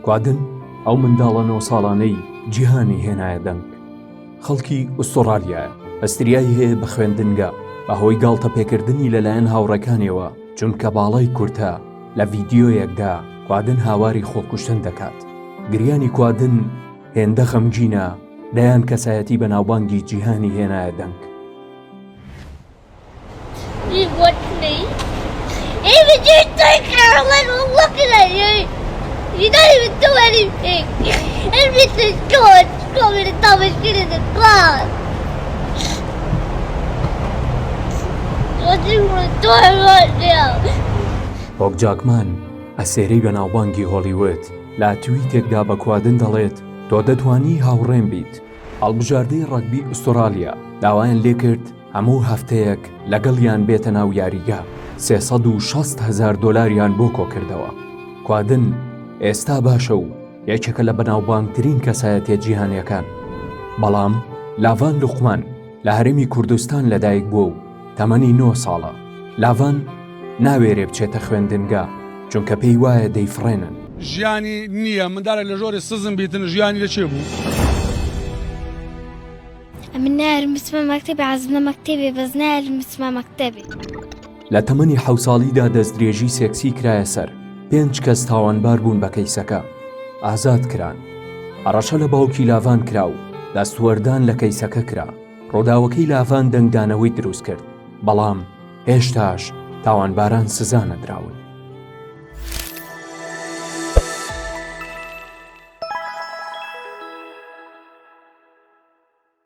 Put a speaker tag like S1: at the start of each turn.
S1: کوادن ئەو منداڵە 9 ساڵانەی جیهانی هێنایە دەنگ. خەڵکی ئوسترالیایە، ئەستریایی هەیە بە خوێندنگە بەهۆی گاڵتە پێکردنی لەلایەن هاوڕەکانیەوە چونکە باڵای کورتە لە ڤیدیۆیەکدا کوادن هاواری خۆکوشتن دەکات. گریانی کوادن هێندە خەمگینە دەیان کەسایەتی بە ناوبانگی جیهانی هێنایە دەنگ.
S2: Even you think you're a little looking at you. You don't even do anything. Everything's good. Going to dumb as shit in the class. What do you want to do right now?
S1: هۆک جاکمان ئەسێرەی بە ناوبانگی هۆلیوود لە تویتێکدا بە کوادن دەڵێت تۆ دەتوانی هاوڕێم بیت. هەڵبژاردەی ڕەگبی ئوسترالیە داوایان لێ کرد هەموو هەفتەیەک لەگەڵیان بێتە ناو یاریگا. 360,000 دۆلاریان بۆ کۆ کردەوە. کوادن ئێستا باشە و یەکێکە لە بەناوبانگترین کەسایەتیە جیهانیەکان. بەڵام لاڤان لوقمان لە هەرێمی کوردستان لەدایک بووە و تەمەنی 9 ساڵە. لاڤان ناوێرێ بچێتە خوێندنگا چونکە پێی وایە دەیفڕێنن.
S3: ژیانی نییە، منداڵێک لە ژۆری سزم بیتن ژیانی لەکێ بوو؟
S2: من نعرف اسمه مكتبي عزمنا مكتبي بس نعرف اسمه مكتبي.
S1: لە تەمەنی 7 ساڵیدا دەستدرێژی سێکسی کرایە سەر. 5 کەس تاوانبار بوون بە کەیسەکە. ئازاد کران. هەڕەشە لە باوکی لاڤان کرا و دەستوەردان لە کەیسەکە کرا. ڕۆداوەکەی لاڤان دەنگدانەوەی دروست کرد. بەڵام هێشتاش تاوانباران سزا نەدراون.